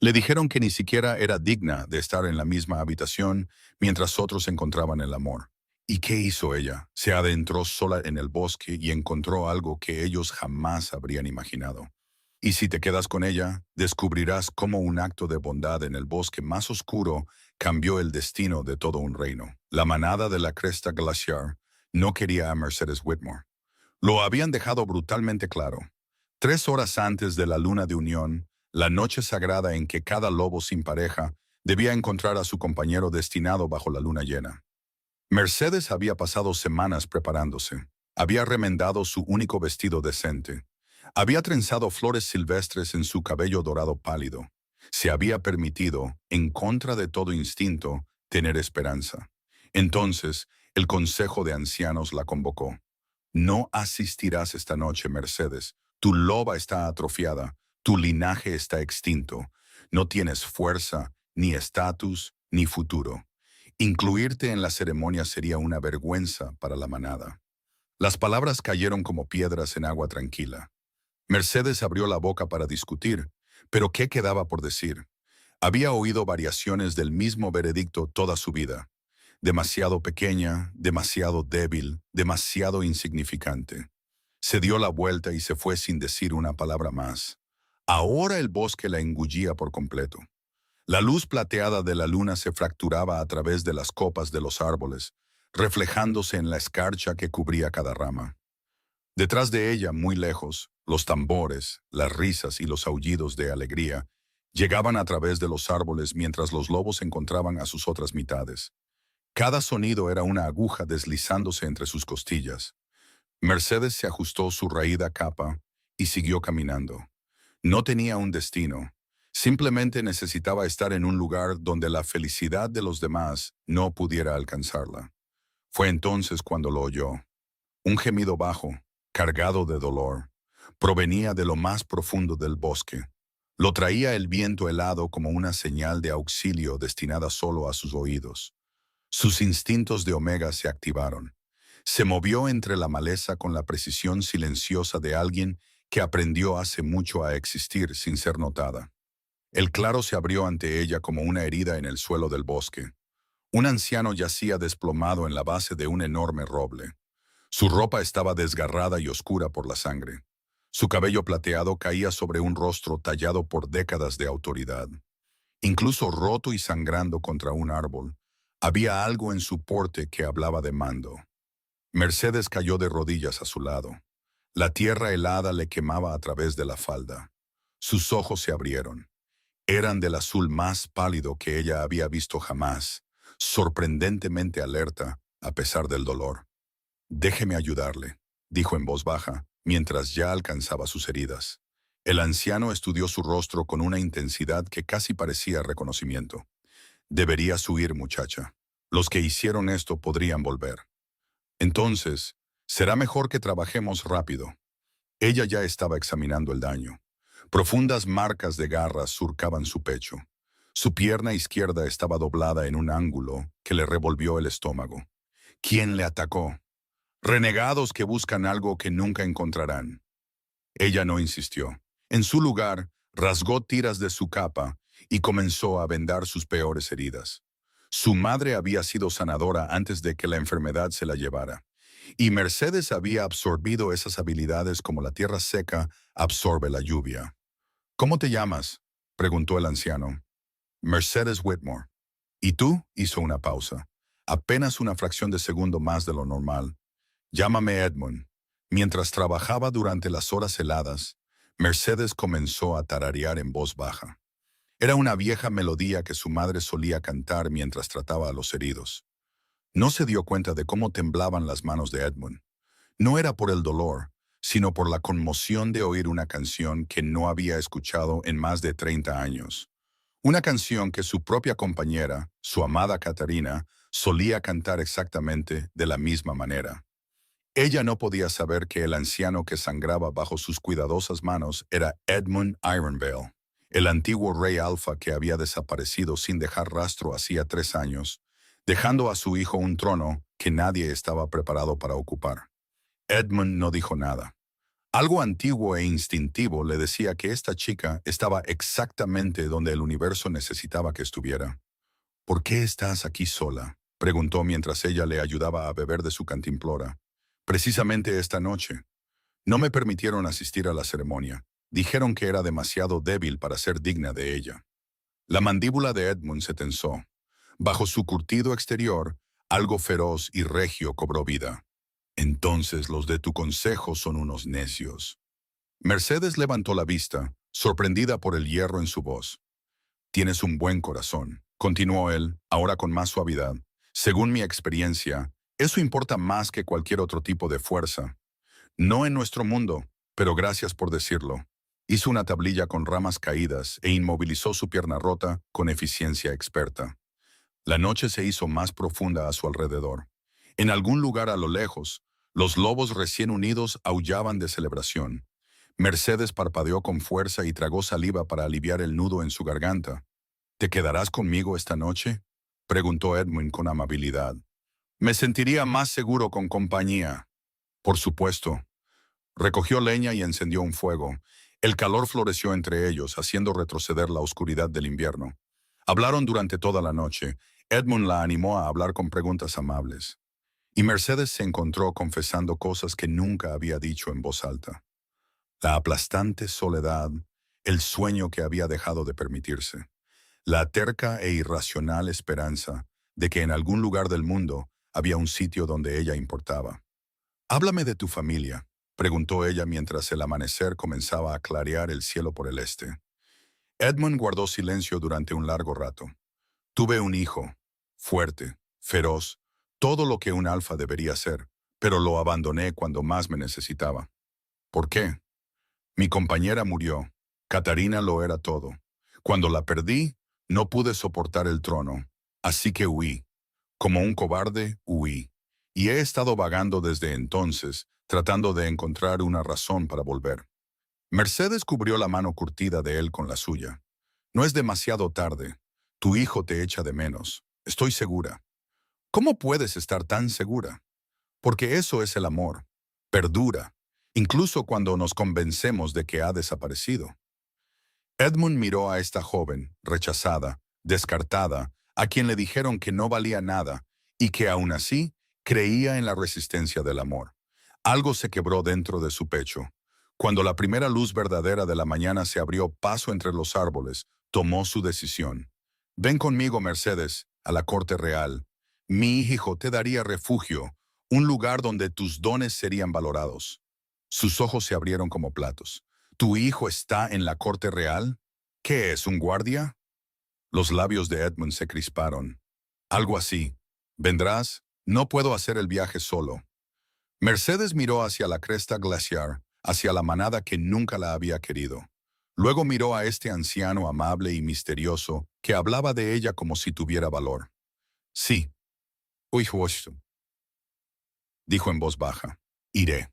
Le dijeron que ni siquiera era digna de estar en la misma habitación mientras otros encontraban el amor. ¿Y qué hizo ella? Se adentró sola en el bosque y encontró algo que ellos jamás habrían imaginado. Y si te quedas con ella, descubrirás cómo un acto de bondad en el bosque más oscuro cambió el destino de todo un reino. La manada de la Cresta Glaciar no quería a Mercedes Whitmore. Lo habían dejado brutalmente claro. 3 horas antes de la luna de unión, la noche sagrada en que cada lobo sin pareja debía encontrar a su compañero destinado bajo la luna llena. Mercedes había pasado semanas preparándose. Había remendado su único vestido decente. Había trenzado flores silvestres en su cabello dorado pálido. Se había permitido, en contra de todo instinto, tener esperanza. Entonces, el Consejo de Ancianos la convocó. No asistirás esta noche, Mercedes. Tu loba está atrofiada, tu linaje está extinto. No tienes fuerza, ni estatus, ni futuro. Incluirte en la ceremonia sería una vergüenza para la manada. Las palabras cayeron como piedras en agua tranquila. Mercedes abrió la boca para discutir, pero ¿qué quedaba por decir? Había oído variaciones del mismo veredicto toda su vida. Demasiado pequeña, demasiado débil, demasiado insignificante. Se dio la vuelta y se fue sin decir una palabra más. Ahora el bosque la engullía por completo. La luz plateada de la luna se fracturaba a través de las copas de los árboles, reflejándose en la escarcha que cubría cada rama. Detrás de ella, muy lejos, los tambores, las risas y los aullidos de alegría llegaban a través de los árboles mientras los lobos encontraban a sus otras mitades. Cada sonido era una aguja deslizándose entre sus costillas. Mercedes se ajustó su raída capa y siguió caminando. No tenía un destino. Simplemente necesitaba estar en un lugar donde la felicidad de los demás no pudiera alcanzarla. Fue entonces cuando lo oyó. Un gemido bajo, cargado de dolor, provenía de lo más profundo del bosque. Lo traía el viento helado como una señal de auxilio destinada solo a sus oídos. Sus instintos de Omega se activaron. Se movió entre la maleza con la precisión silenciosa de alguien que aprendió hace mucho a existir sin ser notada. El claro se abrió ante ella como una herida en el suelo del bosque. Un anciano yacía desplomado en la base de un enorme roble. Su ropa estaba desgarrada y oscura por la sangre. Su cabello plateado caía sobre un rostro tallado por décadas de autoridad. Incluso roto y sangrando contra un árbol, había algo en su porte que hablaba de mando. Mercedes cayó de rodillas a su lado. La tierra helada le quemaba a través de la falda. Sus ojos se abrieron. Eran del azul más pálido que ella había visto jamás, sorprendentemente alerta a pesar del dolor. «Déjeme ayudarle», dijo en voz baja, mientras ya alcanzaba sus heridas. El anciano estudió su rostro con una intensidad que casi parecía reconocimiento. «Deberías huir, muchacha. Los que hicieron esto podrían volver. Entonces, será mejor que trabajemos rápido». Ella ya estaba examinando el daño. Profundas marcas de garras surcaban su pecho. Su pierna izquierda estaba doblada en un ángulo que le revolvió el estómago. ¿Quién le atacó? Renegados que buscan algo que nunca encontrarán. Ella no insistió. En su lugar, rasgó tiras de su capa y comenzó a vendar sus peores heridas. Su madre había sido sanadora antes de que la enfermedad se la llevara, y Mercedes había absorbido esas habilidades como la tierra seca absorbe la lluvia. «¿Cómo te llamas?», preguntó el anciano. «Mercedes Whitmore». «¿Y tú?», hizo una pausa. Apenas una fracción de segundo más de lo normal. «Llámame Edmund». Mientras trabajaba durante las horas heladas, Mercedes comenzó a tararear en voz baja. Era una vieja melodía que su madre solía cantar mientras trataba a los heridos. No se dio cuenta de cómo temblaban las manos de Edmund. No era por el dolor, sino por la conmoción de oír una canción que no había escuchado en más de 30 años. Una canción que su propia compañera, su amada Catarina, solía cantar exactamente de la misma manera. Ella no podía saber que el anciano que sangraba bajo sus cuidadosas manos era Edmund Ironvale, el antiguo rey alfa que había desaparecido sin dejar rastro hacía 3 años, dejando a su hijo un trono que nadie estaba preparado para ocupar. Edmund no dijo nada. Algo antiguo e instintivo le decía que esta chica estaba exactamente donde el universo necesitaba que estuviera. ¿Por qué estás aquí sola?, preguntó mientras ella le ayudaba a beber de su cantimplora. Precisamente esta noche. No me permitieron asistir a la ceremonia. Dijeron que era demasiado débil para ser digna de ella. La mandíbula de Edmund se tensó. Bajo su curtido exterior, algo feroz y regio cobró vida. Entonces los de tu consejo son unos necios. Mercedes levantó la vista, sorprendida por el hierro en su voz. Tienes un buen corazón, continuó él, ahora con más suavidad. Según mi experiencia, eso importa más que cualquier otro tipo de fuerza. No en nuestro mundo, pero gracias por decirlo. Hizo una tablilla con ramas caídas e inmovilizó su pierna rota con eficiencia experta. La noche se hizo más profunda a su alrededor. En algún lugar a lo lejos, los lobos recién unidos aullaban de celebración. Mercedes parpadeó con fuerza y tragó saliva para aliviar el nudo en su garganta. ¿Te quedarás conmigo esta noche?, preguntó Edmund con amabilidad. Me sentiría más seguro con compañía. Por supuesto. Recogió leña y encendió un fuego. El calor floreció entre ellos, haciendo retroceder la oscuridad del invierno. Hablaron durante toda la noche. Edmund la animó a hablar con preguntas amables. Y Mercedes se encontró confesando cosas que nunca había dicho en voz alta. La aplastante soledad, el sueño que había dejado de permitirse, la terca e irracional esperanza de que en algún lugar del mundo había un sitio donde ella importaba. «Háblame de tu familia», preguntó ella mientras el amanecer comenzaba a clarear el cielo por el este. Edmund guardó silencio durante un largo rato. Tuve un hijo, fuerte, feroz, todo lo que un alfa debería ser, pero lo abandoné cuando más me necesitaba. ¿Por qué? Mi compañera murió. Catarina lo era todo. Cuando la perdí, no pude soportar el trono, así que huí. Como un cobarde, huí. Y he estado vagando desde entonces, tratando de encontrar una razón para volver. Mercedes cubrió la mano curtida de él con la suya. No es demasiado tarde. Tu hijo te echa de menos. Estoy segura. ¿Cómo puedes estar tan segura? Porque eso es el amor. Perdura, incluso cuando nos convencemos de que ha desaparecido. Edmund miró a esta joven, rechazada, descartada, a quien le dijeron que no valía nada y que aún así creía en la resistencia del amor. Algo se quebró dentro de su pecho. Cuando la primera luz verdadera de la mañana se abrió paso entre los árboles, tomó su decisión. Ven conmigo, Mercedes, a la corte real. Mi hijo te daría refugio, un lugar donde tus dones serían valorados. Sus ojos se abrieron como platos. ¿Tu hijo está en la corte real? ¿Qué es, un guardia? Los labios de Edmund se crisparon. Algo así. ¿Vendrás? No puedo hacer el viaje solo. Mercedes miró hacia la cresta glaciar, hacia la manada que nunca la había querido. Luego miró a este anciano amable y misterioso que hablaba de ella como si tuviera valor. Sí. Uy, dijo en voz baja. Iré.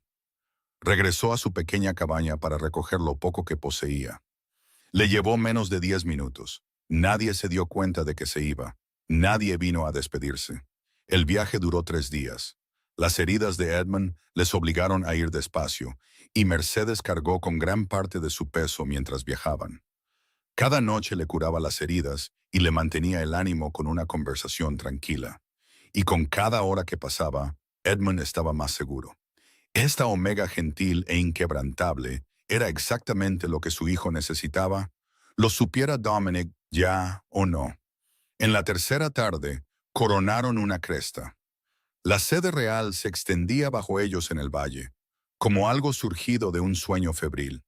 Regresó a su pequeña cabaña para recoger lo poco que poseía. Le llevó menos de 10 minutos. Nadie se dio cuenta de que se iba. Nadie vino a despedirse. El viaje duró 3 días. Las heridas de Edmund les obligaron a ir despacio, y Mercedes cargó con gran parte de su peso mientras viajaban. Cada noche le curaba las heridas y le mantenía el ánimo con una conversación tranquila. Y con cada hora que pasaba, Edmund estaba más seguro. Esta Omega gentil e inquebrantable era exactamente lo que su hijo necesitaba, lo supiera Dominic ya o no. En la tercera tarde, coronaron una cresta. La sede real se extendía bajo ellos en el valle, como algo surgido de un sueño febril.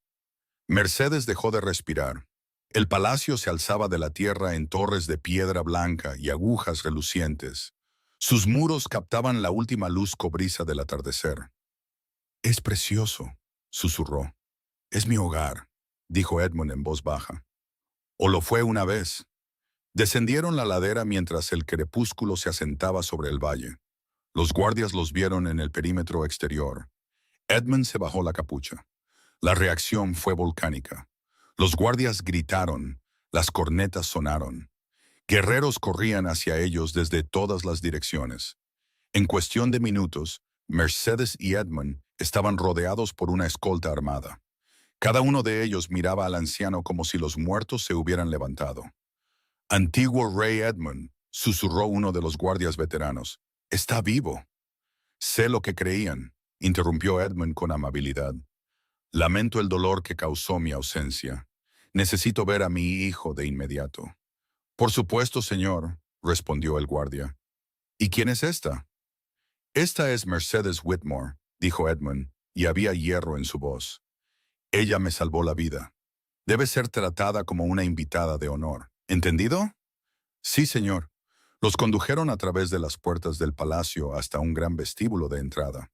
Mercedes dejó de respirar. El palacio se alzaba de la tierra en torres de piedra blanca y agujas relucientes. Sus muros captaban la última luz cobriza del atardecer. «Es precioso», susurró. «Es mi hogar», dijo Edmund en voz baja. O lo fue una vez. Descendieron la ladera mientras el crepúsculo se asentaba sobre el valle. Los guardias los vieron en el perímetro exterior. Edmund se bajó la capucha. La reacción fue volcánica. Los guardias gritaron, las cornetas sonaron. Guerreros corrían hacia ellos desde todas las direcciones. En cuestión de minutos, Mercedes y Edmund Estaban rodeados por una escolta armada. Cada uno de ellos miraba al anciano como si los muertos se hubieran levantado. «Antiguo rey Edmund», susurró uno de los guardias veteranos. «Está vivo». «Sé lo que creían», interrumpió Edmund con amabilidad. «Lamento el dolor que causó mi ausencia. Necesito ver a mi hijo de inmediato». «Por supuesto, señor», respondió el guardia. «¿Y quién es esta?» «Esta es Mercedes Whitmore», dijo Edmund, y había hierro en su voz. «Ella me salvó la vida. Debe ser tratada como una invitada de honor. ¿Entendido?» «Sí, señor». Los condujeron a través de las puertas del palacio hasta un gran vestíbulo de entrada.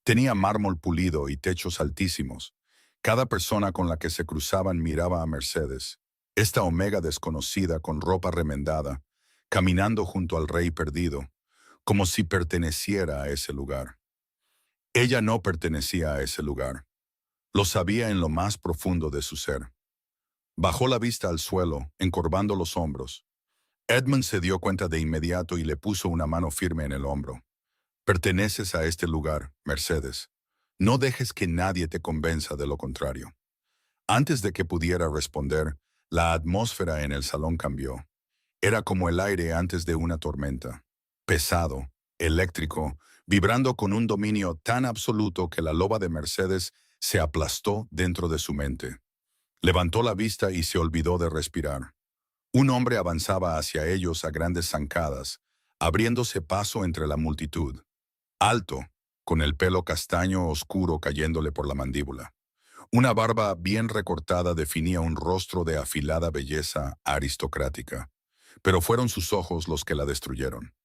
Tenía mármol pulido y techos altísimos. Cada persona con la que se cruzaban miraba a Mercedes, esta omega desconocida con ropa remendada, caminando junto al rey perdido, como si perteneciera a ese lugar. Ella no pertenecía a ese lugar. Lo sabía en lo más profundo de su ser. Bajó la vista al suelo, encorvando los hombros. Edmund se dio cuenta de inmediato y le puso una mano firme en el hombro. «Perteneces a este lugar, Mercedes. No dejes que nadie te convenza de lo contrario». Antes de que pudiera responder, la atmósfera en el salón cambió. Era como el aire antes de una tormenta. Pesado, eléctrico, vibrando con un dominio tan absoluto que la loba de Mercedes se aplastó dentro de su mente. Levantó la vista y se olvidó de respirar. Un hombre avanzaba hacia ellos a grandes zancadas, abriéndose paso entre la multitud. Alto, con el pelo castaño oscuro cayéndole por la mandíbula. Una barba bien recortada definía un rostro de afilada belleza aristocrática. Pero fueron sus ojos los que la destruyeron.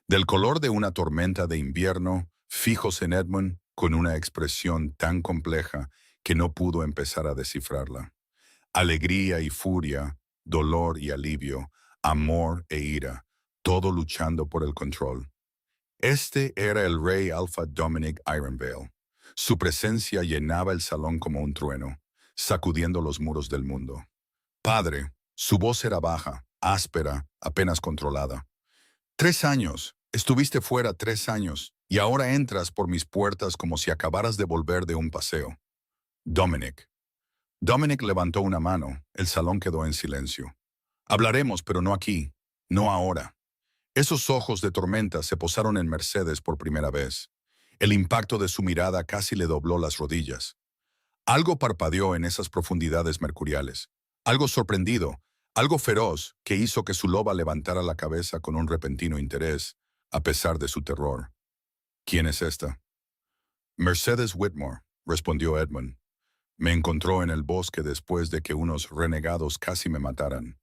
Del color de una tormenta de invierno, fijos en Edmund, con una expresión tan compleja que no pudo empezar a descifrarla. Alegría y furia, dolor y alivio, amor e ira, todo luchando por el control. Este era el rey Alpha Dominic Ironvale. Su presencia llenaba el salón como un trueno, sacudiendo los muros del mundo. «Padre», su voz era baja, áspera, apenas controlada. «3 años, estuviste fuera 3 años, y ahora entras por mis puertas como si acabaras de volver de un paseo». «Dominic». Dominic levantó una mano, el salón quedó en silencio. «Hablaremos, pero no aquí, no ahora». Esos ojos de tormenta se posaron en Mercedes por primera vez. El impacto de su mirada casi le dobló las rodillas. Algo parpadeó en esas profundidades mercuriales. Algo sorprendido, algo feroz que hizo que su loba levantara la cabeza con un repentino interés, a pesar de su terror. «¿Quién es esta?» «Mercedes Whitmore», respondió Edmund. «Me encontró en el bosque después de que unos renegados casi me mataran.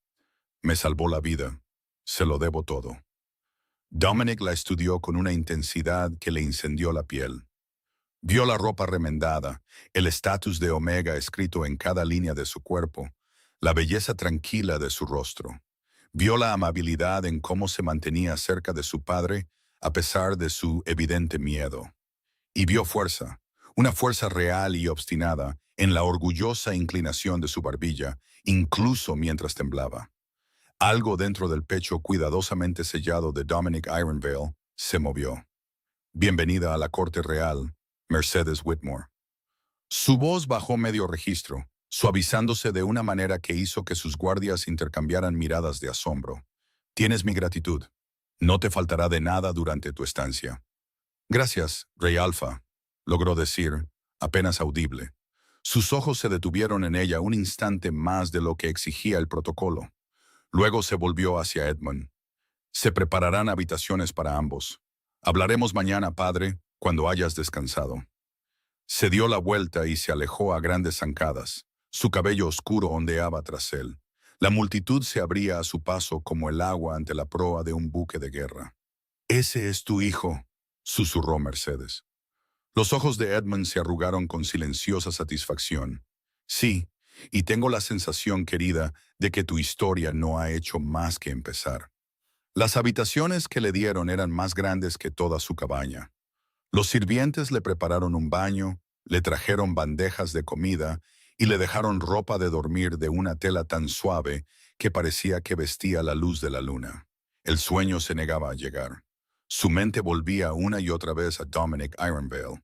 Me salvó la vida. Se lo debo todo». Dominic la estudió con una intensidad que le incendió la piel. Vio la ropa remendada, el estatus de Omega escrito en cada línea de su cuerpo, la belleza tranquila de su rostro. Vio la amabilidad en cómo se mantenía cerca de su padre a pesar de su evidente miedo. Y vio fuerza, una fuerza real y obstinada en la orgullosa inclinación de su barbilla, incluso mientras temblaba. Algo dentro del pecho cuidadosamente sellado de Dominic Ironvale se movió. «Bienvenida a la corte real, Mercedes Whitmore». Su voz bajó medio registro, suavizándose de una manera que hizo que sus guardias intercambiaran miradas de asombro. «Tienes mi gratitud. No te faltará de nada durante tu estancia». «Gracias, Rey Alpha», logró decir, apenas audible. Sus ojos se detuvieron en ella un instante más de lo que exigía el protocolo. Luego se volvió hacia Edmund. «Se prepararán habitaciones para ambos. Hablaremos mañana, padre, cuando hayas descansado». Se dio la vuelta y se alejó a grandes zancadas. Su cabello oscuro ondeaba tras él. La multitud se abría a su paso como el agua ante la proa de un buque de guerra. «Ese es tu hijo», susurró Mercedes. Los ojos de Edmund se arrugaron con silenciosa satisfacción. «Sí, y tengo la sensación, querida, de que tu historia no ha hecho más que empezar». Las habitaciones que le dieron eran más grandes que toda su cabaña. Los sirvientes le prepararon un baño, le trajeron bandejas de comida y le dejaron ropa de dormir de una tela tan suave que parecía que vestía la luz de la luna. El sueño se negaba a llegar. Su mente volvía una y otra vez a Dominic Ironvale,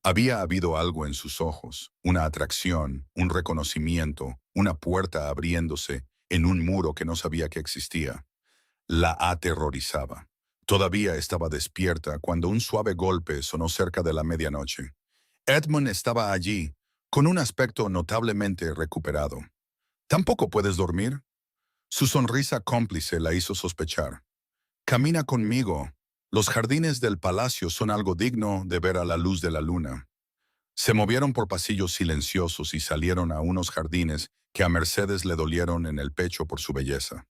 Había habido algo en sus ojos, una atracción, un reconocimiento, una puerta abriéndose en un muro que no sabía que existía. La aterrorizaba. Todavía estaba despierta cuando un suave golpe sonó cerca de la medianoche. Edmund estaba allí, con un aspecto notablemente recuperado. ¿Tampoco puedes dormir? Su sonrisa cómplice la hizo sospechar. Camina conmigo. Los jardines del palacio son algo digno de ver a la luz de la luna. Se movieron por pasillos silenciosos y salieron a unos jardines que a Mercedes le dolieron en el pecho por su belleza.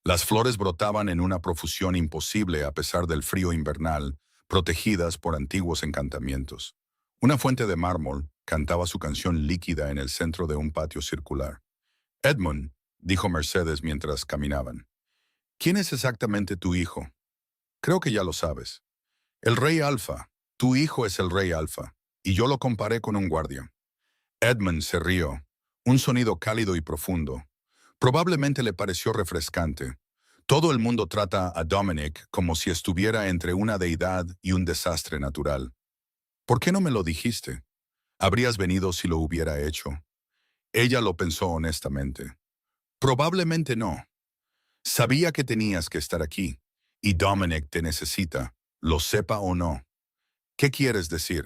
Las flores brotaban en una profusión imposible a pesar del frío invernal, protegidas por antiguos encantamientos. Una fuente de mármol cantaba su canción líquida en el centro de un patio circular. Edmund, dijo Mercedes mientras caminaban, ¿quién es exactamente tu hijo? Creo que ya lo sabes. El rey Alfa. Tu hijo es el rey Alfa. Y yo lo comparé con un guardia. Edmund se rió. Un sonido cálido y profundo. Probablemente le pareció refrescante. Todo el mundo trata a Dominic como si estuviera entre una deidad y un desastre natural. ¿Por qué no me lo dijiste? Habrías venido si lo hubiera hecho. Ella lo pensó honestamente. Probablemente no. Sabía que tenías que estar aquí, y Dominic te necesita, lo sepa o no. ¿Qué quieres decir?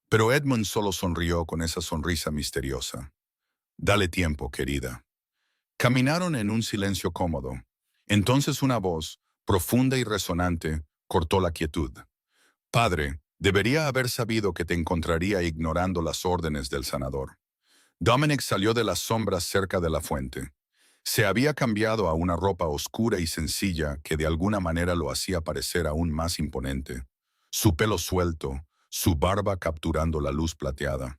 Pero Edmund solo sonrió con esa sonrisa misteriosa. Dale tiempo, querida. Caminaron en un silencio cómodo. Entonces una voz, profunda y resonante, cortó la quietud. Padre, debería haber sabido que te encontraría ignorando las órdenes del sanador. Dominic salió de las sombras cerca de la fuente. Se había cambiado a una ropa oscura y sencilla que de alguna manera lo hacía parecer aún más imponente. Su pelo suelto, su barba capturando la luz plateada.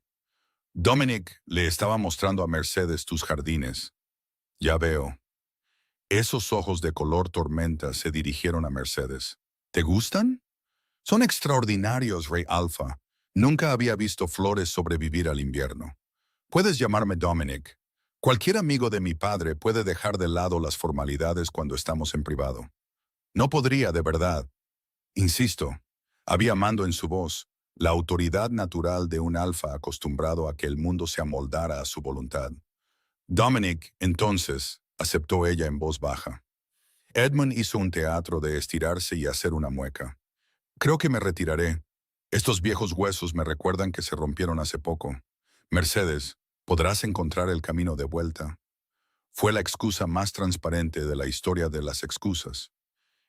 Dominic le estaba mostrando a Mercedes tus jardines. Ya veo. Esos ojos de color tormenta se dirigieron a Mercedes. ¿Te gustan? Son extraordinarios, Rey Alfa. Nunca había visto flores sobrevivir al invierno. Puedes llamarme Dominic. Cualquier amigo de mi padre puede dejar de lado las formalidades cuando estamos en privado. No podría, de verdad. Insisto, había mando en su voz, la autoridad natural de un alfa acostumbrado a que el mundo se amoldara a su voluntad. Dominic, entonces, aceptó ella en voz baja. Edmund hizo un teatro de estirarse y hacer una mueca. Creo que me retiraré. Estos viejos huesos me recuerdan que se rompieron hace poco. Mercedes, ¿podrás encontrar el camino de vuelta? Fue la excusa más transparente de la historia de las excusas.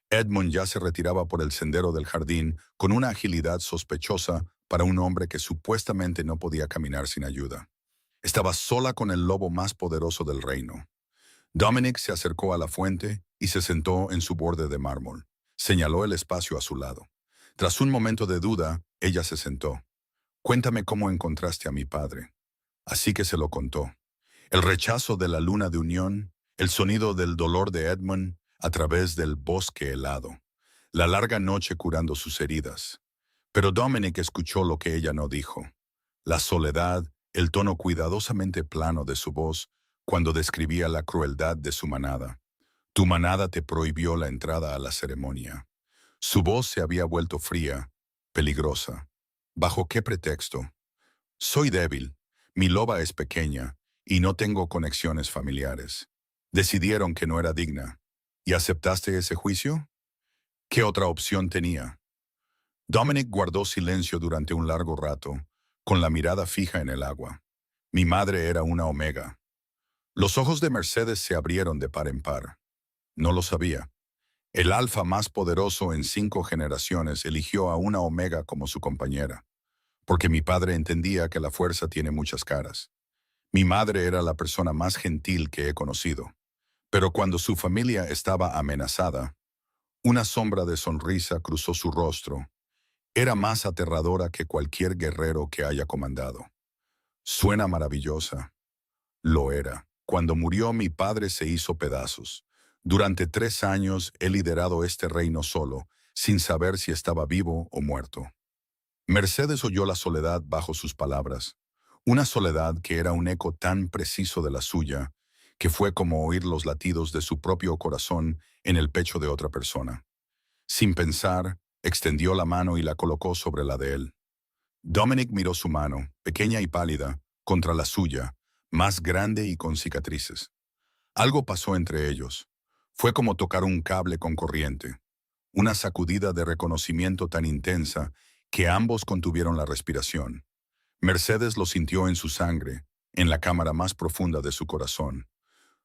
Edmund ya se retiraba por el sendero del jardín con una agilidad sospechosa para un hombre que supuestamente no podía caminar sin ayuda. Estaba sola con el lobo más poderoso del reino. Dominic se acercó a la fuente y se sentó en su borde de mármol. Señaló el espacio a su lado. Tras un momento de duda, ella se sentó. Cuéntame cómo encontraste a mi padre. Así que se lo contó. El rechazo de la luna de unión, el sonido del dolor de Edmund a través del bosque helado, la larga noche curando sus heridas. Pero Dominic escuchó lo que ella no dijo. La soledad, el tono cuidadosamente plano de su voz cuando describía la crueldad de su manada. Tu manada te prohibió la entrada a la ceremonia. Su voz se había vuelto fría, peligrosa. ¿Bajo qué pretexto? Soy débil, mi loba es pequeña y no tengo conexiones familiares. Decidieron que no era digna. ¿Y aceptaste ese juicio? ¿Qué otra opción tenía? Dominic guardó silencio durante un largo rato, con la mirada fija en el agua. Mi madre era una omega. Los ojos de Mercedes se abrieron de par en par. No lo sabía. El alfa más poderoso en 5 generaciones eligió a una omega como su compañera, porque mi padre entendía que la fuerza tiene muchas caras. Mi madre era la persona más gentil que he conocido, pero cuando su familia estaba amenazada, una sombra de sonrisa cruzó su rostro. Era más aterradora que cualquier guerrero que haya comandado. Suena maravillosa. Lo era. Cuando murió mi padre se hizo pedazos. Durante 3 años he liderado este reino solo, sin saber si estaba vivo o muerto. Mercedes oyó la soledad bajo sus palabras, una soledad que era un eco tan preciso de la suya, que fue como oír los latidos de su propio corazón en el pecho de otra persona. Sin pensar, extendió la mano y la colocó sobre la de él. Dominic miró su mano, pequeña y pálida, contra la suya, más grande y con cicatrices. Algo pasó entre ellos. Fue como tocar un cable con corriente, una sacudida de reconocimiento tan intensa que ambos contuvieron la respiración. Mercedes lo sintió en su sangre, en la cámara más profunda de su corazón.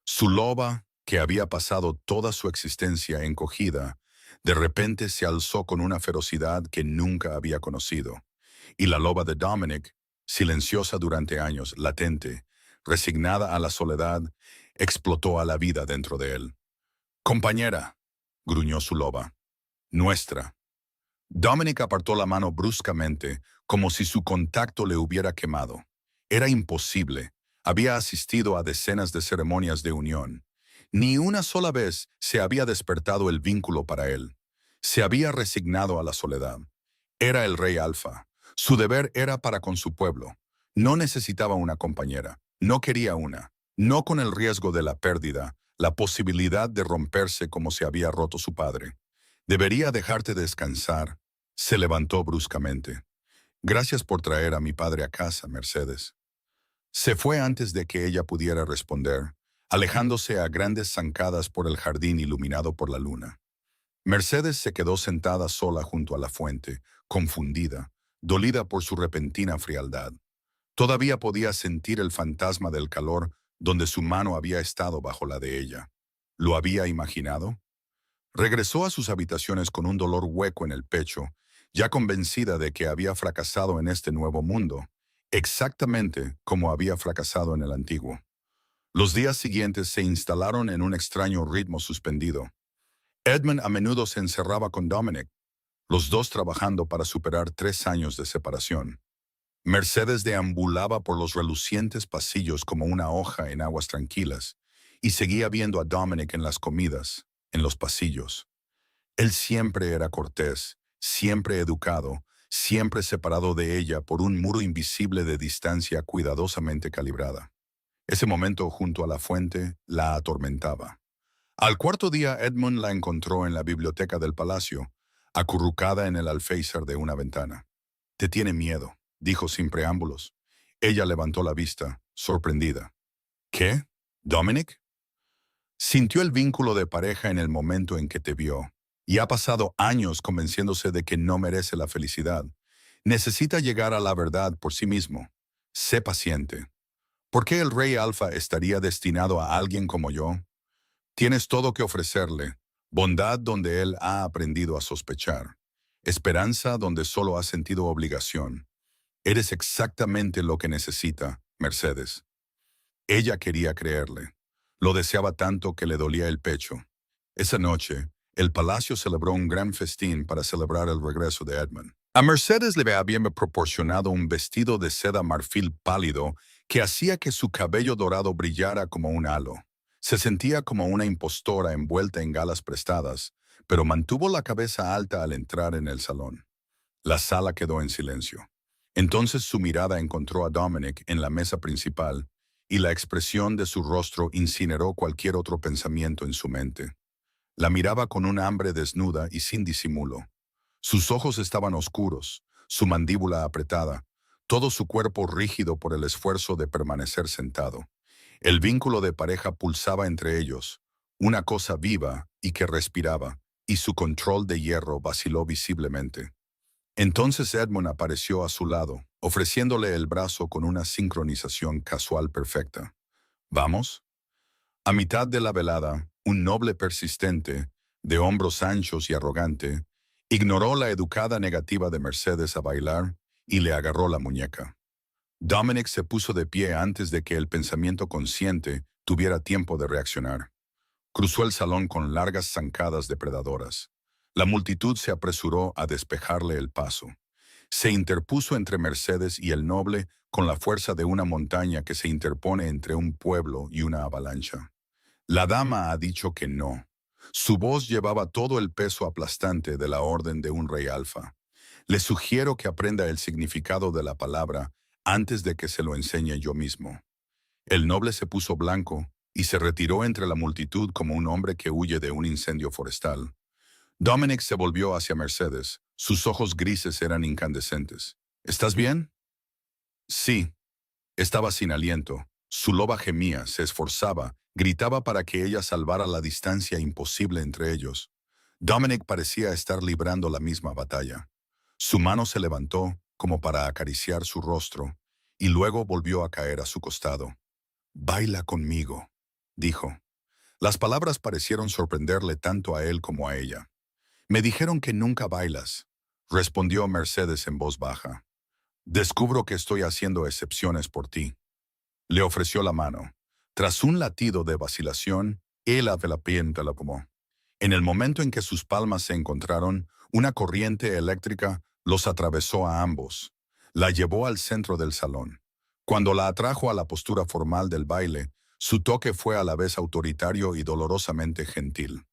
Su loba, que había pasado toda su existencia encogida, de repente se alzó con una ferocidad que nunca había conocido. Y la loba de Dominic, silenciosa durante años, latente, resignada a la soledad, explotó a la vida dentro de él. «Compañera», gruñó su loba. «Nuestra». Dominic apartó la mano bruscamente, como si su contacto le hubiera quemado. Era imposible. Había asistido a decenas de ceremonias de unión. Ni una sola vez se había despertado el vínculo para él. Se había resignado a la soledad. Era el rey Alfa. Su deber era para con su pueblo. No necesitaba una compañera. No quería una. No con el riesgo de la pérdida, la posibilidad de romperse como se había roto su padre. Debería dejarte descansar. Se levantó bruscamente. Gracias por traer a mi padre a casa, Mercedes. Se fue antes de que ella pudiera responder, alejándose a grandes zancadas por el jardín iluminado por la luna. Mercedes se quedó sentada sola junto a la fuente, confundida, dolida por su repentina frialdad. Todavía podía sentir el fantasma del calor donde su mano había estado bajo la de ella. ¿Lo había imaginado? Regresó a sus habitaciones con un dolor hueco en el pecho, ya convencida de que había fracasado en este nuevo mundo, exactamente como había fracasado en el antiguo. Los días siguientes se instalaron en un extraño ritmo suspendido. Edmund a menudo se encerraba con Dominic, los dos trabajando para superar 3 años de separación. Mercedes deambulaba por los relucientes pasillos como una hoja en aguas tranquilas, y seguía viendo a Dominic en las comidas, en los pasillos. Él siempre era cortés, siempre educado, siempre separado de ella por un muro invisible de distancia cuidadosamente calibrada. Ese momento junto a la fuente la atormentaba. Al cuarto día Edmund la encontró en la biblioteca del palacio, acurrucada en el alféizar de una ventana. «Te tiene miedo», dijo sin preámbulos. Ella levantó la vista, sorprendida. «¿Qué? ¿Dominic?» Sintió el vínculo de pareja en el momento en que te vio, y ha pasado años convenciéndose de que no merece la felicidad. Necesita llegar a la verdad por sí mismo. Sé paciente. ¿Por qué el rey Alfa estaría destinado a alguien como yo? Tienes todo que ofrecerle, bondad donde él ha aprendido a sospechar, esperanza donde solo ha sentido obligación. Eres exactamente lo que necesita, Mercedes. Ella quería creerle. Lo deseaba tanto que le dolía el pecho. Esa noche, el palacio celebró un gran festín para celebrar el regreso de Edmund. A Mercedes le habían proporcionado un vestido de seda marfil pálido que hacía que su cabello dorado brillara como un halo. Se sentía como una impostora envuelta en galas prestadas, pero mantuvo la cabeza alta al entrar en el salón. La sala quedó en silencio. Entonces su mirada encontró a Dominic en la mesa principal y la expresión de su rostro incineró cualquier otro pensamiento en su mente. La miraba con un hambre desnuda y sin disimulo. Sus ojos estaban oscuros, su mandíbula apretada, todo su cuerpo rígido por el esfuerzo de permanecer sentado. El vínculo de pareja pulsaba entre ellos, una cosa viva y que respiraba, y su control de hierro vaciló visiblemente. Entonces Edmund apareció a su lado, ofreciéndole el brazo con una sincronización casual perfecta. «¿Vamos?» A mitad de la velada, un noble persistente, de hombros anchos y arrogante, ignoró la educada negativa de Mercedes a bailar y le agarró la muñeca. Dominic se puso de pie antes de que el pensamiento consciente tuviera tiempo de reaccionar. Cruzó el salón con largas zancadas depredadoras. La multitud se apresuró a despejarle el paso. Se interpuso entre Mercedes y el noble con la fuerza de una montaña que se interpone entre un pueblo y una avalancha. La dama ha dicho que no. Su voz llevaba todo el peso aplastante de la orden de un rey alfa. Le sugiero que aprenda el significado de la palabra antes de que se lo enseñe yo mismo. El noble se puso blanco y se retiró entre la multitud como un hombre que huye de un incendio forestal. Dominic se volvió hacia Mercedes. Sus ojos grises eran incandescentes. ¿Estás bien? Sí. Estaba sin aliento. Su loba gemía, se esforzaba, gritaba para que ella salvara la distancia imposible entre ellos. Dominic parecía estar librando la misma batalla. Su mano se levantó como para acariciar su rostro, y luego volvió a caer a su costado. «Baila conmigo», dijo. Las palabras parecieron sorprenderle tanto a él como a ella. «Me dijeron que nunca bailas», respondió Mercedes en voz baja. «Descubro que estoy haciendo excepciones por ti». Le ofreció la mano. Tras un latido de vacilación, él la la tomó. En el momento en que sus palmas se encontraron, una corriente eléctrica los atravesó a ambos. La llevó al centro del salón. Cuando la atrajo a la postura formal del baile, su toque fue a la vez autoritario y dolorosamente gentil.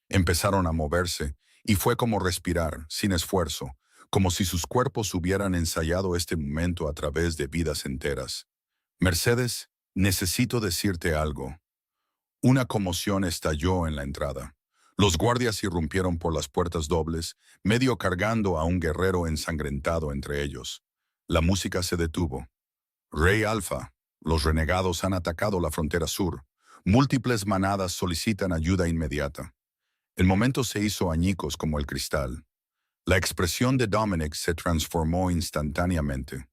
Empezaron a moverse, y fue como respirar, sin esfuerzo, como si sus cuerpos hubieran ensayado este momento a través de vidas enteras. «Mercedes, necesito decirte algo». Una conmoción estalló en la entrada. Los guardias irrumpieron por las puertas dobles, medio cargando a un guerrero ensangrentado entre ellos. La música se detuvo. «Rey Alfa, los renegados han atacado la frontera sur. Múltiples manadas solicitan ayuda inmediata». El momento se hizo añicos como el cristal. La expresión de Dominic se transformó instantáneamente.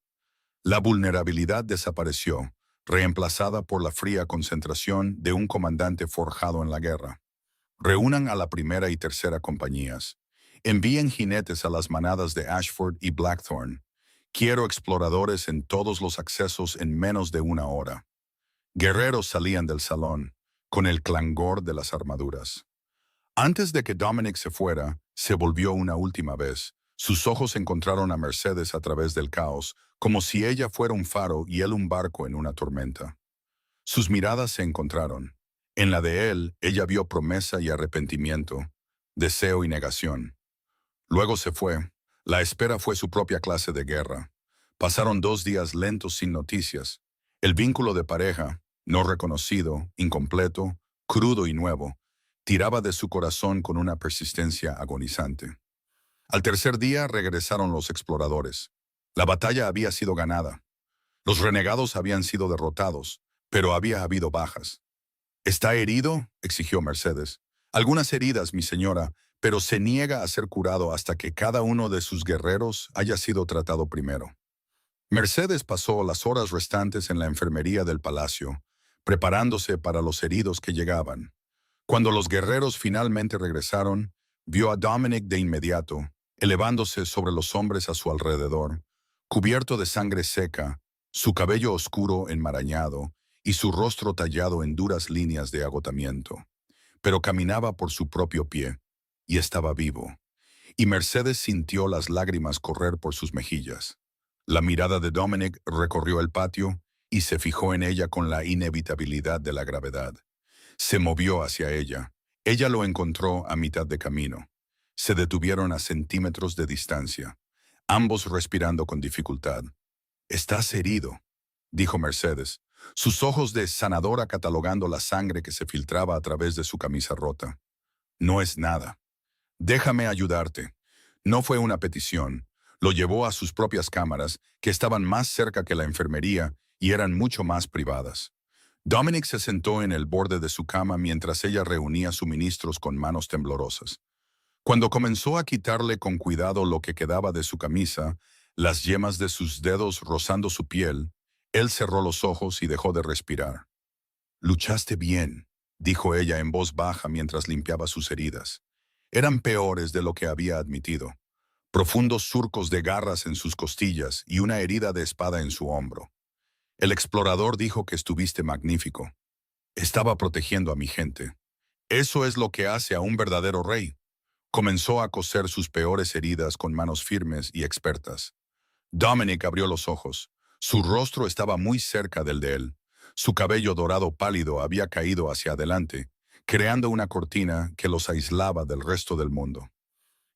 La vulnerabilidad desapareció, reemplazada por la fría concentración de un comandante forjado en la guerra. «Reúnan a la primera y tercera compañías. Envíen jinetes a las manadas de Ashford y Blackthorn. Quiero exploradores en todos los accesos en menos de una hora». Guerreros salían del salón, con el clangor de las armaduras. Antes de que Dominic se fuera, se volvió una última vez. Sus ojos encontraron a Mercedes a través del caos, como si ella fuera un faro y él un barco en una tormenta. Sus miradas se encontraron. En la de él, ella vio promesa y arrepentimiento, deseo y negación. Luego se fue. La espera fue su propia clase de guerra. Pasaron 2 días lentos sin noticias. El vínculo de pareja, no reconocido, incompleto, crudo y nuevo, tiraba de su corazón con una persistencia agonizante. Al tercer día regresaron los exploradores. La batalla había sido ganada. Los renegados habían sido derrotados, pero había habido bajas. «¿Está herido?», exigió Mercedes. «Algunas heridas, mi señora, pero se niega a ser curado hasta que cada uno de sus guerreros haya sido tratado primero». Mercedes pasó las horas restantes en la enfermería del palacio, preparándose para los heridos que llegaban. Cuando los guerreros finalmente regresaron, vio a Dominic de inmediato, elevándose sobre los hombres a su alrededor, cubierto de sangre seca, su cabello oscuro enmarañado y su rostro tallado en duras líneas de agotamiento. Pero caminaba por su propio pie, y estaba vivo. Y Mercedes sintió las lágrimas correr por sus mejillas. La mirada de Dominic recorrió el patio y se fijó en ella con la inevitabilidad de la gravedad. Se movió hacia ella. Ella lo encontró a mitad de camino. Se detuvieron a centímetros de distancia, ambos respirando con dificultad. «Estás herido», dijo Mercedes, sus ojos de sanadora catalogando la sangre que se filtraba a través de su camisa rota. «No es nada. Déjame ayudarte». No fue una petición. Lo llevó a sus propias cámaras, que estaban más cerca que la enfermería y eran mucho más privadas. Dominic se sentó en el borde de su cama mientras ella reunía suministros con manos temblorosas. Cuando comenzó a quitarle con cuidado lo que quedaba de su camisa, las yemas de sus dedos rozando su piel, él cerró los ojos y dejó de respirar. «Luchaste bien», dijo ella en voz baja mientras limpiaba sus heridas. Eran peores de lo que había admitido. Profundos surcos de garras en sus costillas y una herida de espada en su hombro. «El explorador dijo que estuviste magnífico. Estaba protegiendo a mi gente. Eso es lo que hace a un verdadero rey». Comenzó a coser sus peores heridas con manos firmes y expertas. Dominic abrió los ojos. Su rostro estaba muy cerca del de él. Su cabello dorado pálido había caído hacia adelante, creando una cortina que los aislaba del resto del mundo.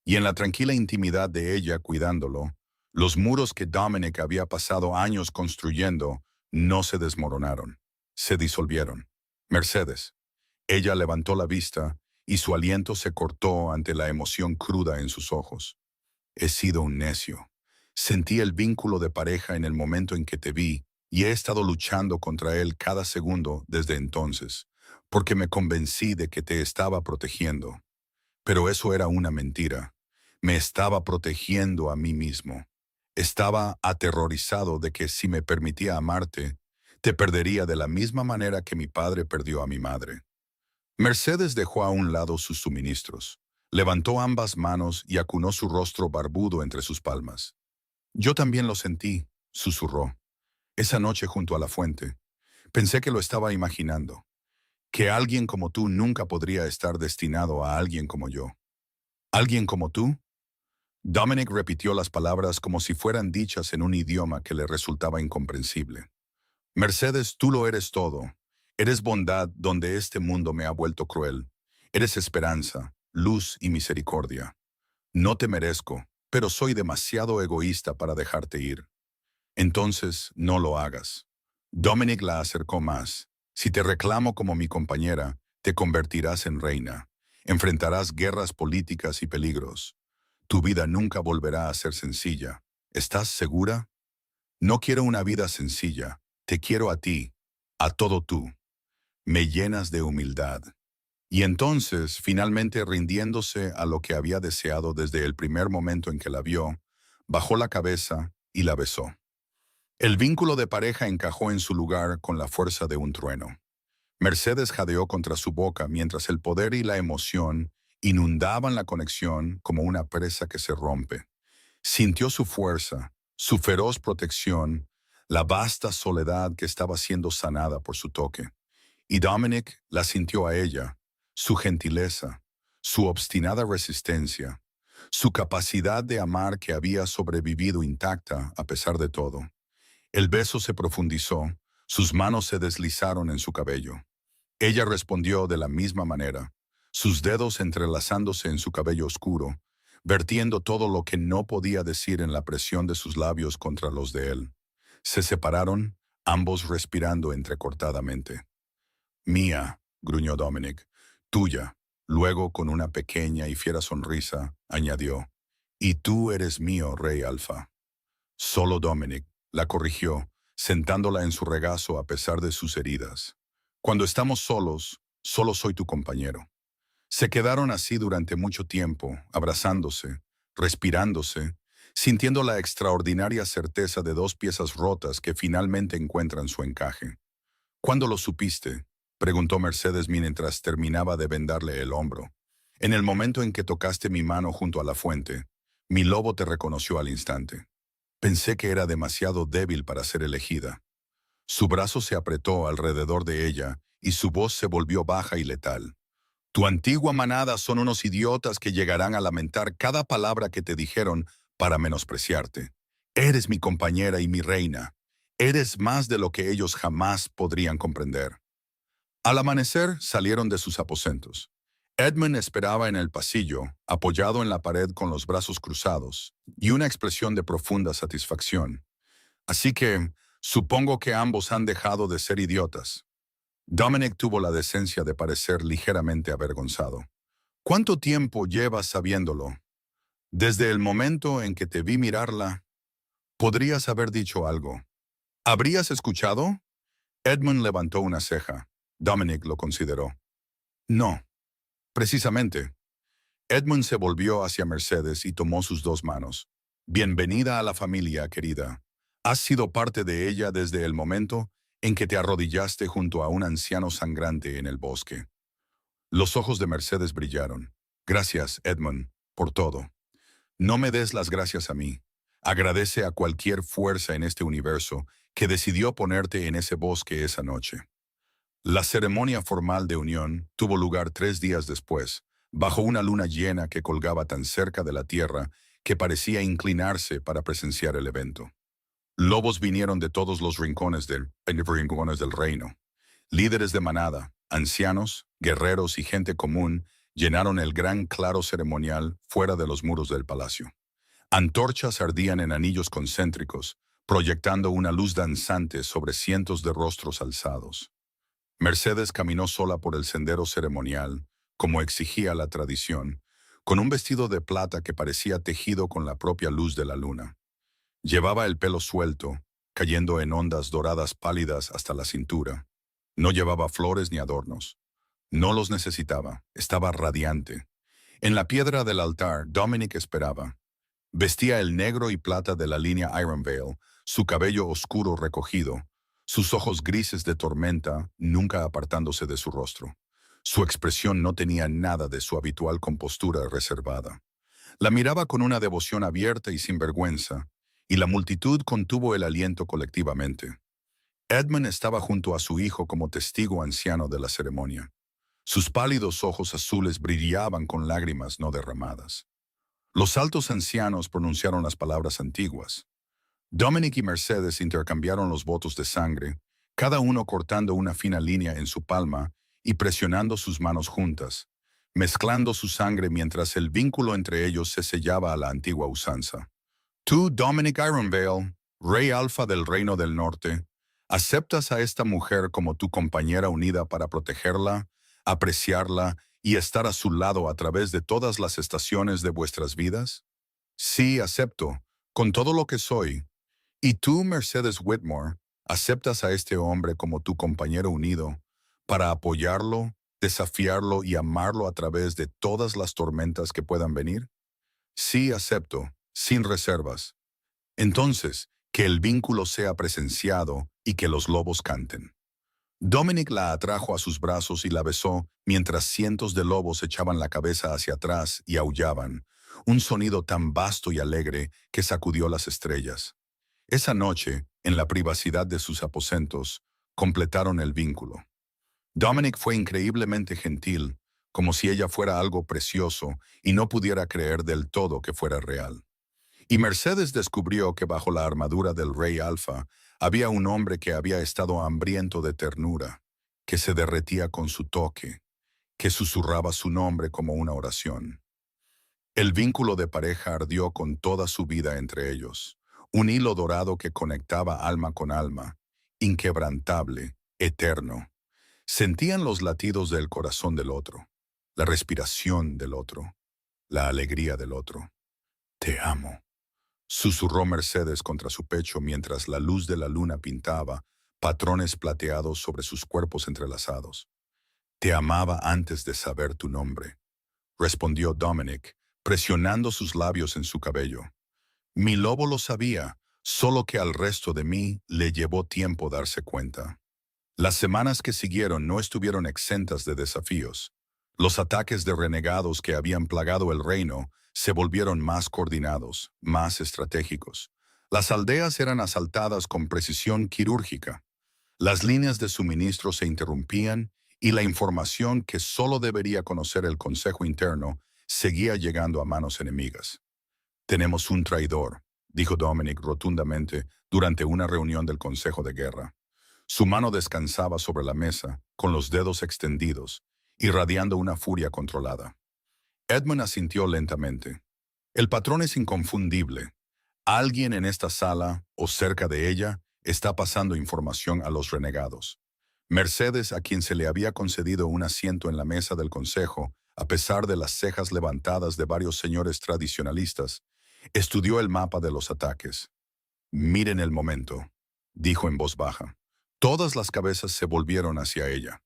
Y en la tranquila intimidad de ella cuidándolo, los muros que Dominic había pasado años construyendo no se desmoronaron, se disolvieron. «Mercedes». Ella levantó la vista y su aliento se cortó ante la emoción cruda en sus ojos. «He sido un necio. Sentí el vínculo de pareja en el momento en que te vi y he estado luchando contra él cada segundo desde entonces, porque me convencí de que te estaba protegiendo. Pero eso era una mentira. Me estaba protegiendo a mí mismo. Estaba aterrorizado de que si me permitía amarte, te perdería de la misma manera que mi padre perdió a mi madre. Mercedes dejó a un lado sus suministros, levantó ambas manos y acunó su rostro barbudo entre sus palmas. Yo también lo sentí, susurró. Esa noche junto a la fuente, pensé que lo estaba imaginando, que alguien como tú nunca podría estar destinado a alguien como yo. ¿Alguien como tú? Dominic repitió las palabras como si fueran dichas en un idioma que le resultaba incomprensible. Mercedes, tú lo eres todo. Eres bondad donde este mundo me ha vuelto cruel. Eres esperanza, luz y misericordia. No te merezco, pero soy demasiado egoísta para dejarte ir. Entonces, no lo hagas. Dominic la acercó más. Si te reclamo como mi compañera, te convertirás en reina. Enfrentarás guerras políticas y peligros. Tu vida nunca volverá a ser sencilla. ¿Estás segura? No quiero una vida sencilla. Te quiero a ti, a todo tú. Me llenas de humildad. Y entonces, finalmente rindiéndose a lo que había deseado desde el primer momento en que la vio, bajó la cabeza y la besó. El vínculo de pareja encajó en su lugar con la fuerza de un trueno. Mercedes jadeó contra su boca mientras el poder y la emoción inundaban la conexión como una presa que se rompe. Sintió su fuerza, su feroz protección, la vasta soledad que estaba siendo sanada por su toque. Y Dominic la sintió a ella, su gentileza, su obstinada resistencia, su capacidad de amar que había sobrevivido intacta a pesar de todo. El beso se profundizó, sus manos se deslizaron en su cabello. Ella respondió de la misma manera, sus dedos entrelazándose en su cabello oscuro, vertiendo todo lo que no podía decir en la presión de sus labios contra los de él. Se separaron, ambos respirando entrecortadamente. Mía, gruñó Dominic, tuya. Luego, con una pequeña y fiera sonrisa, añadió, y tú eres mío, Rey Alfa. Solo Dominic la corrigió, sentándola en su regazo a pesar de sus heridas. Cuando estamos solos, solo soy tu compañero. Se quedaron así durante mucho tiempo, abrazándose, respirándose, sintiendo la extraordinaria certeza de dos piezas rotas que finalmente encuentran su encaje. ¿Cuándo lo supiste?, preguntó Mercedes mientras terminaba de vendarle el hombro. En el momento en que tocaste mi mano junto a la fuente, mi lobo te reconoció al instante. Pensé que era demasiado débil para ser elegida. Su brazo se apretó alrededor de ella y su voz se volvió baja y letal. Tu antigua manada son unos idiotas que llegarán a lamentar cada palabra que te dijeron para menospreciarte. Eres mi compañera y mi reina. Eres más de lo que ellos jamás podrían comprender. Al amanecer salieron de sus aposentos. Edmund esperaba en el pasillo, apoyado en la pared con los brazos cruzados, y una expresión de profunda satisfacción. Así que, supongo que ambos han dejado de ser idiotas. Dominic tuvo la decencia de parecer ligeramente avergonzado. ¿Cuánto tiempo llevas sabiéndolo? Desde el momento en que te vi mirarla, podrías haber dicho algo. ¿Habrías escuchado? Edmund levantó una ceja. Dominic lo consideró. No, precisamente. Edmund se volvió hacia Mercedes y tomó sus dos manos. Bienvenida a la familia, querida. Has sido parte de ella desde el momento en que te arrodillaste junto a un anciano sangrante en el bosque. Los ojos de Mercedes brillaron. Gracias, Edmund, por todo. No me des las gracias a mí. Agradece a cualquier fuerza en este universo que decidió ponerte en ese bosque esa noche. La ceremonia formal de unión tuvo lugar 3 días después, bajo una luna llena que colgaba tan cerca de la tierra que parecía inclinarse para presenciar el evento. Lobos vinieron de todos los rincones del reino. Líderes de manada, ancianos, guerreros y gente común llenaron el gran claro ceremonial fuera de los muros del palacio. Antorchas ardían en anillos concéntricos, proyectando una luz danzante sobre cientos de rostros alzados. Mercedes caminó sola por el sendero ceremonial, como exigía la tradición, con un vestido de plata que parecía tejido con la propia luz de la luna. Llevaba el pelo suelto, cayendo en ondas doradas pálidas hasta la cintura. No llevaba flores ni adornos. No los necesitaba, estaba radiante. En la piedra del altar, Dominic esperaba. Vestía el negro y plata de la línea Iron Veil, su cabello oscuro recogido, sus ojos grises de tormenta nunca apartándose de su rostro. Su expresión no tenía nada de su habitual compostura reservada. La miraba con una devoción abierta y sin vergüenza, y la multitud contuvo el aliento colectivamente. Edmund estaba junto a su hijo como testigo anciano de la ceremonia. Sus pálidos ojos azules brillaban con lágrimas no derramadas. Los altos ancianos pronunciaron las palabras antiguas. Dominic y Mercedes intercambiaron los votos de sangre, cada uno cortando una fina línea en su palma y presionando sus manos juntas, mezclando su sangre mientras el vínculo entre ellos se sellaba a la antigua usanza. Tú, Dominic Ironvale, rey alfa del Reino del Norte, ¿aceptas a esta mujer como tu compañera unida para protegerla, apreciarla y estar a su lado a través de todas las estaciones de vuestras vidas? Sí, acepto, con todo lo que soy. ¿Y tú, Mercedes Whitmore, aceptas a este hombre como tu compañero unido para apoyarlo, desafiarlo y amarlo a través de todas las tormentas que puedan venir? Sí, acepto, sin reservas. Entonces, que el vínculo sea presenciado y que los lobos canten. Dominic la atrajo a sus brazos y la besó mientras cientos de lobos echaban la cabeza hacia atrás y aullaban, un sonido tan vasto y alegre que sacudió las estrellas. Esa noche, en la privacidad de sus aposentos, completaron el vínculo. Dominic fue increíblemente gentil, como si ella fuera algo precioso y no pudiera creer del todo que fuera real. Y Mercedes descubrió que bajo la armadura del Rey Alfa había un hombre que había estado hambriento de ternura, que se derretía con su toque, que susurraba su nombre como una oración. El vínculo de pareja ardió con toda su vida entre ellos, un hilo dorado que conectaba alma con alma, inquebrantable, eterno. Sentían los latidos del corazón del otro, la respiración del otro, la alegría del otro. Te amo, susurró Mercedes contra su pecho mientras la luz de la luna pintaba patrones plateados sobre sus cuerpos entrelazados. Te amaba antes de saber tu nombre, respondió Dominic, presionando sus labios en su cabello. Mi lobo lo sabía, solo que al resto de mí le llevó tiempo darse cuenta. Las semanas que siguieron no estuvieron exentas de desafíos. Los ataques de renegados que habían plagado el reino se volvieron más coordinados, más estratégicos. Las aldeas eran asaltadas con precisión quirúrgica. Las líneas de suministro se interrumpían y la información que solo debería conocer el Consejo Interno seguía llegando a manos enemigas. Tenemos un traidor, dijo Dominic rotundamente durante una reunión del Consejo de Guerra. Su mano descansaba sobre la mesa, con los dedos extendidos, irradiando una furia controlada. Edmund asintió lentamente. El patrón es inconfundible. Alguien en esta sala, o cerca de ella, está pasando información a los renegados. Mercedes, a quien se le había concedido un asiento en la mesa del consejo, a pesar de las cejas levantadas de varios señores tradicionalistas, estudió el mapa de los ataques. Miren el momento, dijo en voz baja. Todas las cabezas se volvieron hacia ella.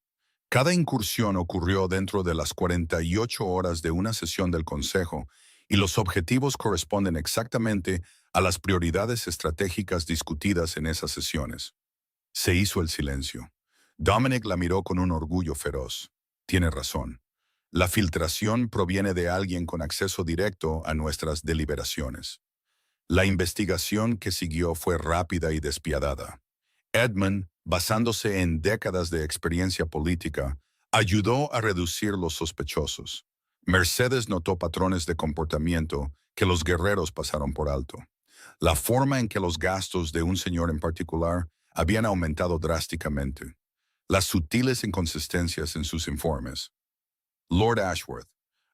Cada incursión ocurrió dentro de las 48 horas de una sesión del Consejo y los objetivos corresponden exactamente a las prioridades estratégicas discutidas en esas sesiones. Se hizo el silencio. Dominic la miró con un orgullo feroz. Tiene razón. La filtración proviene de alguien con acceso directo a nuestras deliberaciones. La investigación que siguió fue rápida y despiadada. Edmund, basándose en décadas de experiencia política, ayudó a reducir los sospechosos. Mercedes notó patrones de comportamiento que los guerreros pasaron por alto. La forma en que los gastos de un señor en particular habían aumentado drásticamente. Las sutiles inconsistencias en sus informes. Lord Ashworth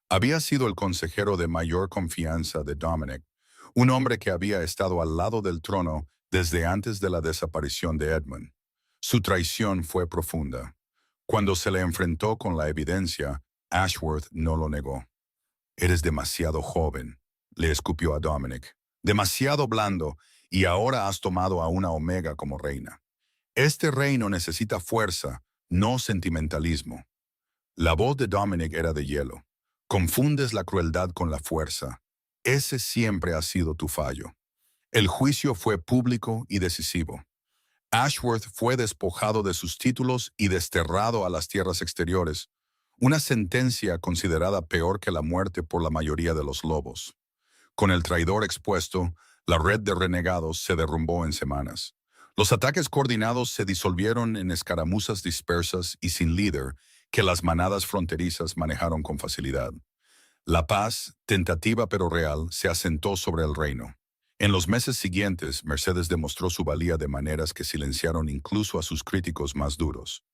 había sido el consejero de mayor confianza de Dominic, un hombre que había estado al lado del trono desde antes de la desaparición de Edmund. Su traición fue profunda. Cuando se le enfrentó con la evidencia, Ashworth no lo negó. Eres demasiado joven, le escupió a Dominic. Demasiado blando, y ahora has tomado a una Omega como reina. Este reino necesita fuerza, no sentimentalismo. La voz de Dominic era de hielo. Confundes la crueldad con la fuerza. Ese siempre ha sido tu fallo. El juicio fue público y decisivo. Ashworth fue despojado de sus títulos y desterrado a las tierras exteriores, una sentencia considerada peor que la muerte por la mayoría de los lobos. Con el traidor expuesto, la red de renegados se derrumbó en semanas. Los ataques coordinados se disolvieron en escaramuzas dispersas y sin líder que las manadas fronterizas manejaron con facilidad. La paz, tentativa pero real, se asentó sobre el reino. En los meses siguientes, Mercedes demostró su valía de maneras que silenciaron incluso a sus críticos más duros.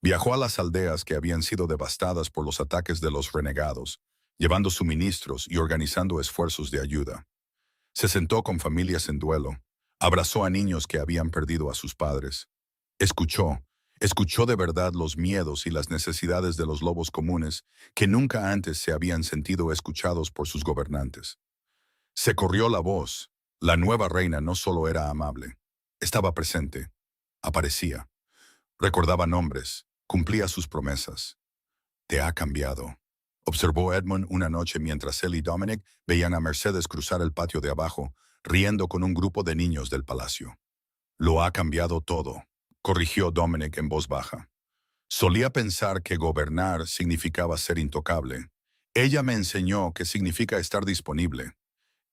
Viajó a las aldeas que habían sido devastadas por los ataques de los renegados, llevando suministros y organizando esfuerzos de ayuda. Se sentó con familias en duelo, abrazó a niños que habían perdido a sus padres. Escuchó de verdad los miedos y las necesidades de los lobos comunes que nunca antes se habían sentido escuchados por sus gobernantes. Se corrió la voz. La nueva reina no solo era amable, estaba presente, aparecía, recordaba nombres, cumplía sus promesas. Te ha cambiado, observó Edmund una noche mientras él y Dominic veían a Mercedes cruzar el patio de abajo, riendo con un grupo de niños del palacio. Lo ha cambiado todo, corrigió Dominic en voz baja. Solía pensar que gobernar significaba ser intocable. Ella me enseñó que significa estar disponible.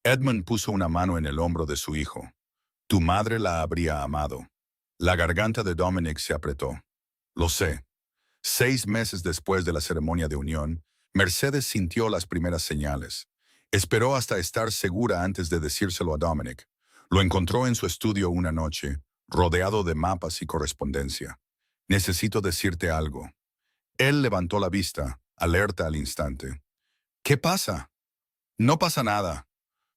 Edmund puso una mano en el hombro de su hijo. Tu madre la habría amado. La garganta de Dominic se apretó. Lo sé. 6 meses después de la ceremonia de unión, Mercedes sintió las primeras señales. Esperó hasta estar segura antes de decírselo a Dominic. Lo encontró en su estudio una noche, rodeado de mapas y correspondencia. Necesito decirte algo. Él levantó la vista, alerta al instante. ¿Qué pasa? No pasa nada.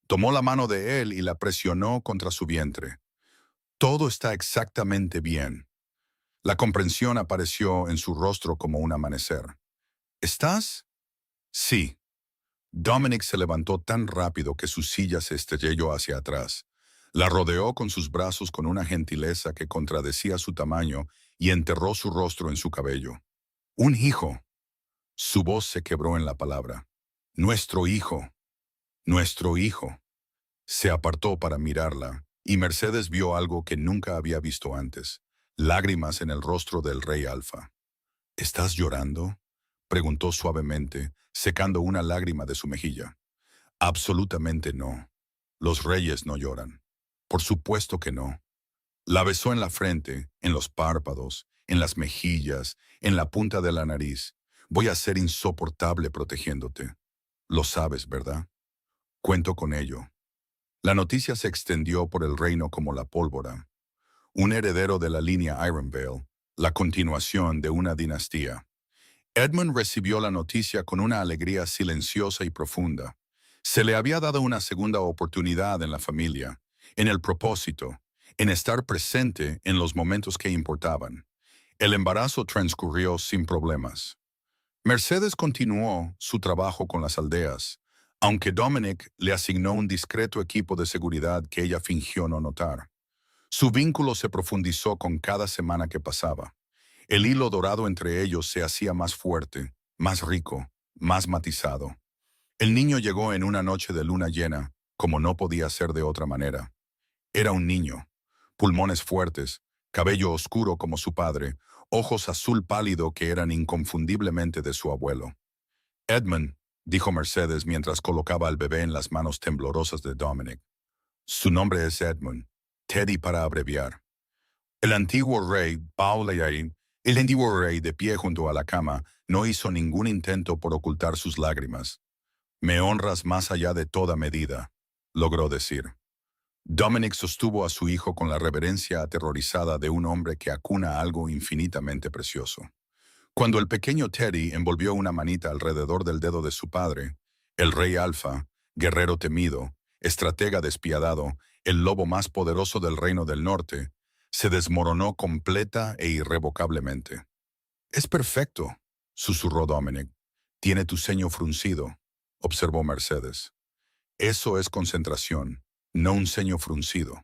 Tomó la mano de él y la presionó contra su vientre. Todo está exactamente bien. La comprensión apareció en su rostro como un amanecer. ¿Estás? Sí. Dominic se levantó tan rápido que su silla se estrelló hacia atrás. La rodeó con sus brazos con una gentileza que contradecía su tamaño y enterró su rostro en su cabello. Un hijo. Su voz se quebró en la palabra. Nuestro hijo. Nuestro hijo. Se apartó para mirarla, y Mercedes vio algo que nunca había visto antes, lágrimas en el rostro del rey Alfa. ¿Estás llorando?, preguntó suavemente, secando una lágrima de su mejilla. Absolutamente no. Los reyes no lloran. Por supuesto que no. La besó en la frente, en los párpados, en las mejillas, en la punta de la nariz. Voy a ser insoportable protegiéndote. Lo sabes, ¿verdad? Cuento con ello. La noticia se extendió por el reino como la pólvora. Un heredero de la línea Ironvale, la continuación de una dinastía. Edmund recibió la noticia con una alegría silenciosa y profunda. Se le había dado una segunda oportunidad en la familia, en el propósito, en estar presente en los momentos que importaban. El embarazo transcurrió sin problemas. Mercedes continuó su trabajo con las aldeas, aunque Dominic le asignó un discreto equipo de seguridad que ella fingió no notar. Su vínculo se profundizó con cada semana que pasaba. El hilo dorado entre ellos se hacía más fuerte, más rico, más matizado. El niño llegó en una noche de luna llena, como no podía ser de otra manera. Era un niño, pulmones fuertes, cabello oscuro como su padre, ojos azul pálido que eran inconfundiblemente de su abuelo. Edmund, dijo Mercedes mientras colocaba al bebé en las manos temblorosas de Dominic. Su nombre es Edmund, Teddy para abreviar. El antiguo rey, el antiguo rey de pie junto a la cama, no hizo ningún intento por ocultar sus lágrimas. Me honras más allá de toda medida, logró decir. Dominic sostuvo a su hijo con la reverencia aterrorizada de un hombre que acuna algo infinitamente precioso. Cuando el pequeño Teddy envolvió una manita alrededor del dedo de su padre, el rey Alfa, guerrero temido, estratega despiadado, el lobo más poderoso del reino del norte, se desmoronó completa e irrevocablemente. «Es perfecto», susurró Dominic. «Tiene tu ceño fruncido», observó Mercedes. «Eso es concentración, no un ceño fruncido».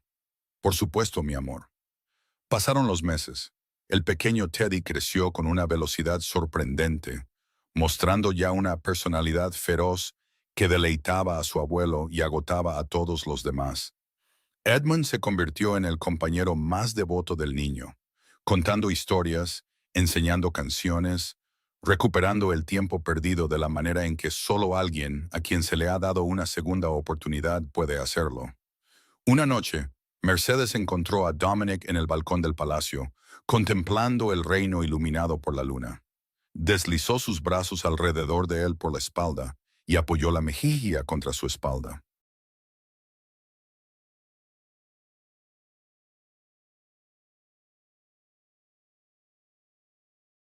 Por supuesto, mi amor. Pasaron los meses. El pequeño Teddy creció con una velocidad sorprendente, mostrando ya una personalidad feroz que deleitaba a su abuelo y agotaba a todos los demás. Edmund se convirtió en el compañero más devoto del niño, contando historias, enseñando canciones, recuperando el tiempo perdido de la manera en que solo alguien a quien se le ha dado una segunda oportunidad puede hacerlo. Una noche, Mercedes encontró a Dominic en el balcón del palacio, contemplando el reino iluminado por la luna. Deslizó sus brazos alrededor de él por la espalda y apoyó la mejilla contra su espalda.